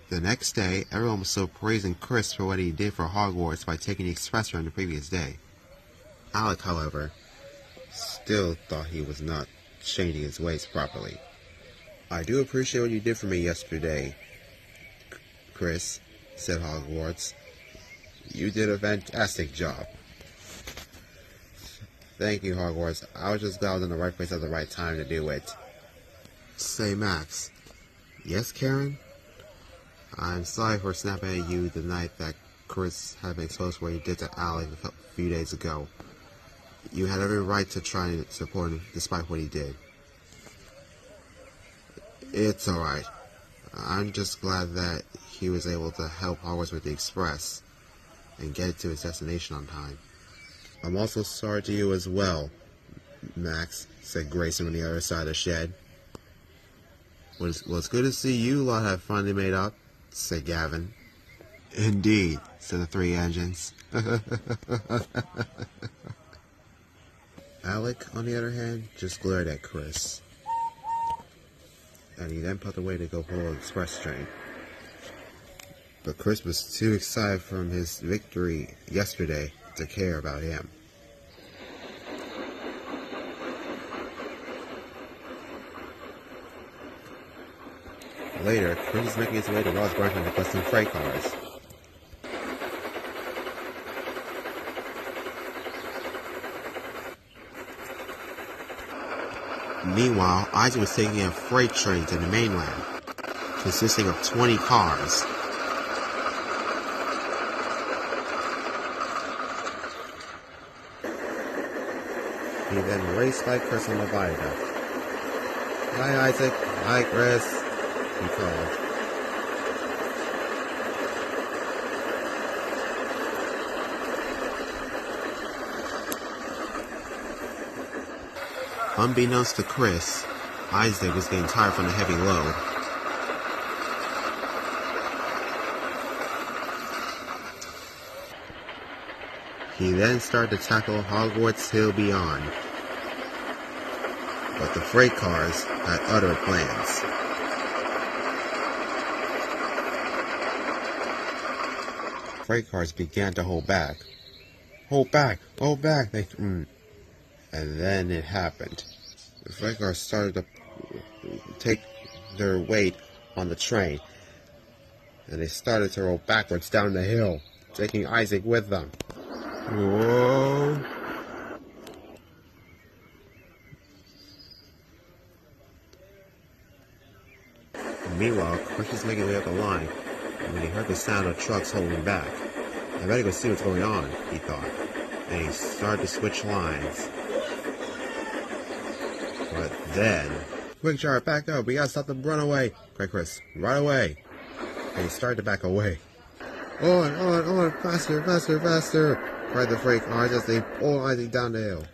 The next day, everyone was still praising Chris for what he did for Hogwarts by taking the express run the previous day. Alec, however, still thought he was not changing his ways properly. "I do appreciate what you did for me yesterday, Chris," said Hogwarts. "You did a fantastic job." "Thank you, Hogwarts. I was just glad I was in the right place at the right time to do it." "Say, Max." "Yes, Karen?" "I'm sorry for snapping at you the night that Chris had been exposed for what he did to Alec a few days ago. You had every right to try and support him despite what he did." "It's alright. I'm just glad that he was able to help Hogwarts with the express and get it to its destination on time." "I'm also sorry to you as well, Max," said Grayson on the other side of the shed. Well, it's good to see you lot have finally made up," said Gavin. "Indeed," said the three engines. Alec, on the other hand, just glared at Chris. And he then pulled away to go pull the express train. But Chris was too excited from his victory yesterday to care about him. Later, Chris is making his way to Ross Branchman to collect some freight cars. Meanwhile, Isaac was taking a freight train to the mainland, consisting of 20 cars. He then raced by Chris on the viaduct. "Hi, Isaac." "Hi, Chris," he called. Unbeknownst to Chris, Isaac was getting tired from the heavy load. He then started to tackle Hogwarts Hill beyond. But the freight cars had other plans. Freight cars began to hold back. "Hold back! Hold back!" And then it happened. The freight cars started to take their weight on the train, and they started to roll backwards down the hill, taking Isaac with them. Whoa! Meanwhile, Chris was making his way up the line when he heard the sound of trucks holding back. "I better go see what's going on," he thought, and he started to switch lines. But then, "Quick, Jar, back up! We gotta stop the runaway!" cried Chris. "Right away!" And he started to back away. On! Faster, faster, faster!" cried the freight cars as they pulled Isaac down the hill.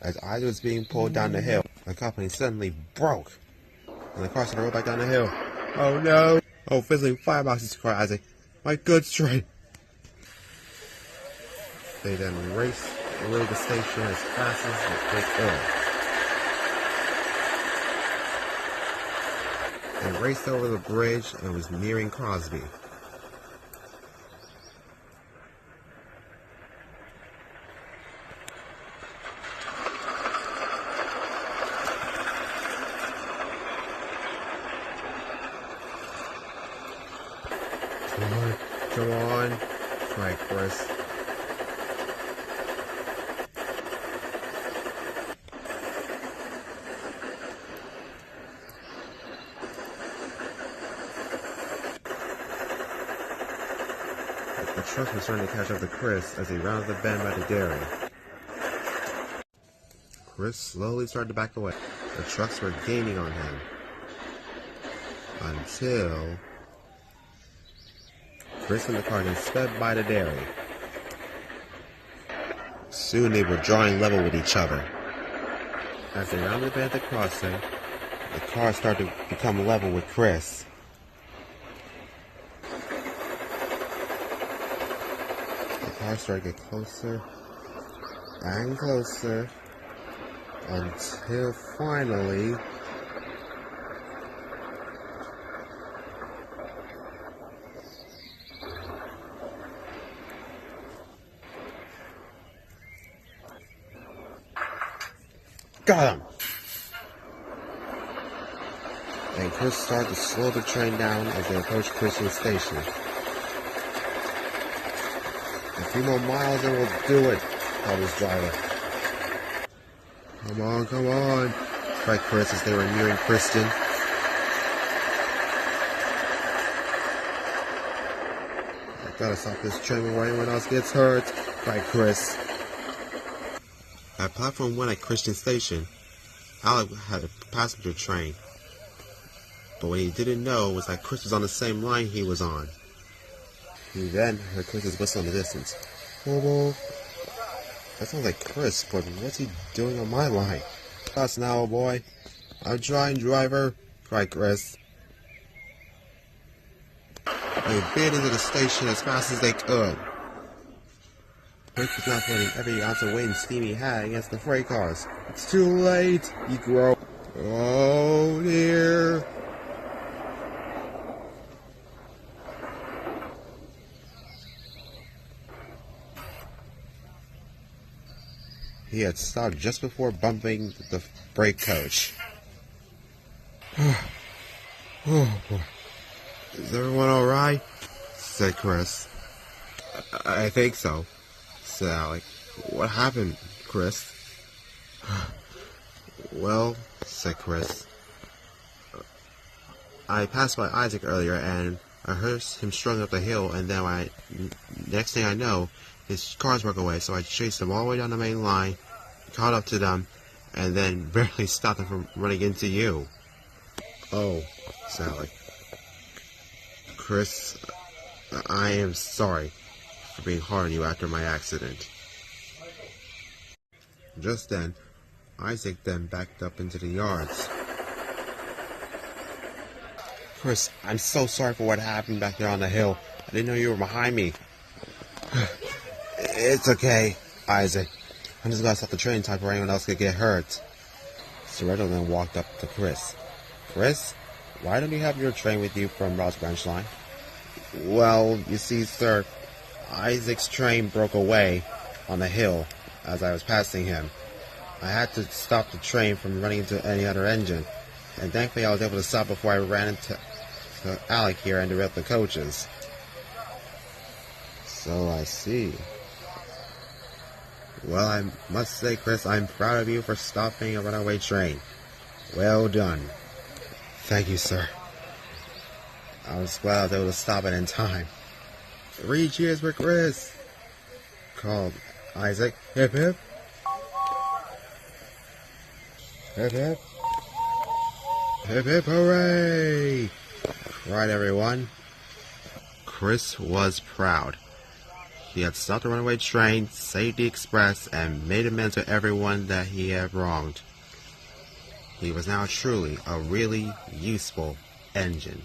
As Isaac was being pulled down the hill, the company suddenly broke, and the car started to roll back down the hill. "Oh no! Oh, fizzling fireboxes!" cried Isaac. "My goods train!" They then raced away the station as fast as they could. They raced over the bridge and was nearing Crosby. Come on, cried Chris. The truck was starting to catch up to Chris as he rounded the bend by the dairy. Chris slowly started to back away. The trucks were gaining on him. Until Chris and the car then sped by the dairy. Soon they were drawing level with each other. As they rounded the bend at the crossing, the car started to become level with Chris. The car started to get closer and closer until finally Got him! And Chris started to slow the train down as they approached Christian Station. A few more miles and we'll do it, called his driver. Come on, cried Chris as they were nearing Kristen. I gotta stop this train before anyone else gets hurt, cried Chris. At platform 1 at Christian Station, Alec had a passenger train. But what he didn't know was that Chris was on the same line he was on. He then heard Chris's whistle in the distance. Whoa. That sounds like Chris, but what's he doing on my line? Us now, boy. I'm trying, driver, cried Chris. They bit into the station as fast as they could. Chris was now putting every ounce of weight and steam he had against the freight cars. It's too late, he groaned. Oh dear. He had stopped just before bumping the freight coach. Oh boy. Is everyone alright? Said Chris. I think so, said Alec. What happened, Chris? Well, said Chris. I passed by Issac earlier and I heard him struggling up the hill, and then next thing I know, his cars broke away, so I chased them all the way down the main line, caught up to them, and then barely stopped them from running into you. Oh, said Alec. Chris, I am sorry for being hard on you after my accident. Just then, Issac then backed up into the yards. Chris, I'm so sorry for what happened back there on the hill. I didn't know you were behind me. It's okay, Issac. I'm just gonna stop the train time before anyone else could get hurt. So Reginald then walked up to Chris. Chris, why don't you have your train with you from Ross Branch Line? Well, you see, sir, Isaac's train broke away on the hill as I was passing him. I had to stop the train from running into any other engine, and thankfully I was able to stop before I ran into Alec here and derailed the coaches. So I see. Well, I must say, Chris, I'm proud of you for stopping a runaway train. Well done. Thank you, sir. I was glad I was able to stop it in time. 3 cheers for Chris, called Issac. Hip hip. Hip hip. Hip hip hooray! Cried everyone. Chris was proud. He had stopped the runaway train, saved the express, and made amends to everyone that he had wronged. He was now truly a really useful engine.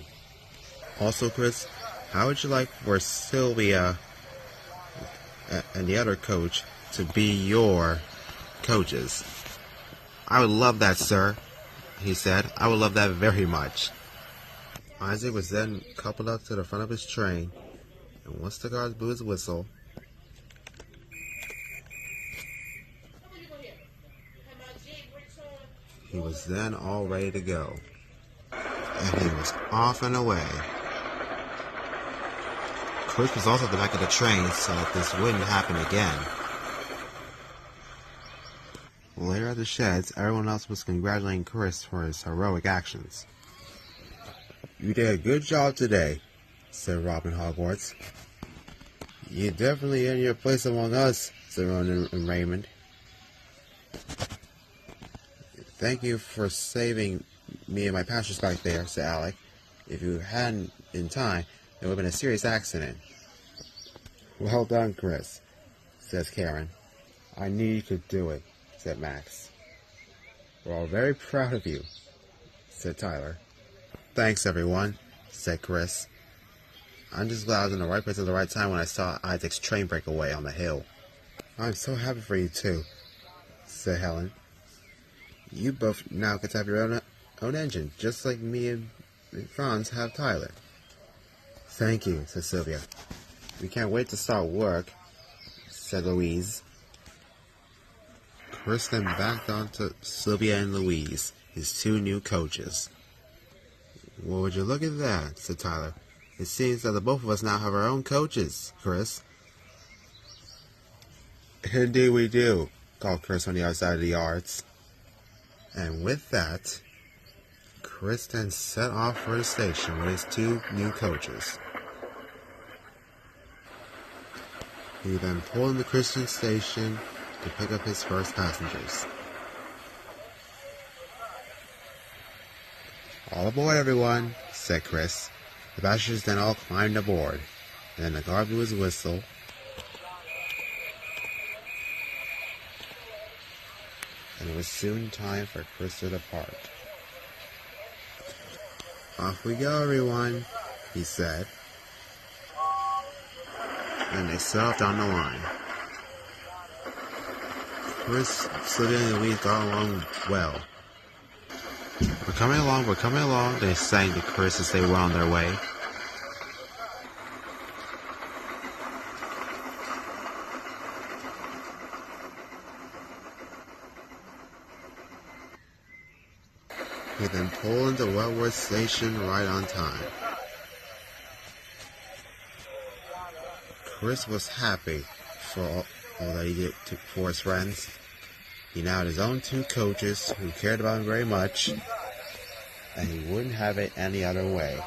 Also, Chris, how would you like for Sylvia and the other coach to be your coaches? I would love that, sir, he said. I would love that very much. Issac was then coupled up to the front of his train, and once the guards blew his whistle, he was then all ready to go. And he was off and away. Chris was also at the back of the train so that this wouldn't happen again. Later at the sheds, everyone else was congratulating Chris for his heroic actions. You did a good job today, said Robin Hogwarts. You definitely earned your place among us, said Ronan and Raymond. Thank you for saving me and my passengers back there, said Alec. If you hadn't in time, it would have been a serious accident. Well done, Chris, says Karen. I knew you could do it, said Max. We're all very proud of you, said Tyler. Thanks, everyone, said Chris. I'm just glad I was in the right place at the right time when I saw Isaac's train break away on the hill. I'm so happy for you, too, said Helen. You both now get to have your own engine, just like me and Franz have Tyler. Thank you, said Sylvia. We can't wait to start work, said Louise. Chris then backed onto Sylvia and Louise, his two new coaches. "Well, would you look at that?" said Tyler. "It seems that the both of us now have our own coaches, Chris." "Indeed we do," called Chris on the other side of the yards. And with that, Chris then set off for the station with his two new coaches. He then pulled into Christian station to pick up his first passengers. "All aboard, everyone," said Chris. The passengers then all climbed aboard, and then the guard blew his whistle. And it was soon time for Chris to depart. "Off we go, everyone," he said. And they set off down the line. Chris, Sylvia, and Louise got along well. We're coming along, they sang to Chris as they were on their way. He then pulled into Wentworth Station right on time. Chris was happy for all that he did for his friends. He now had his own two coaches who cared about him very much, and he wouldn't have it any other way.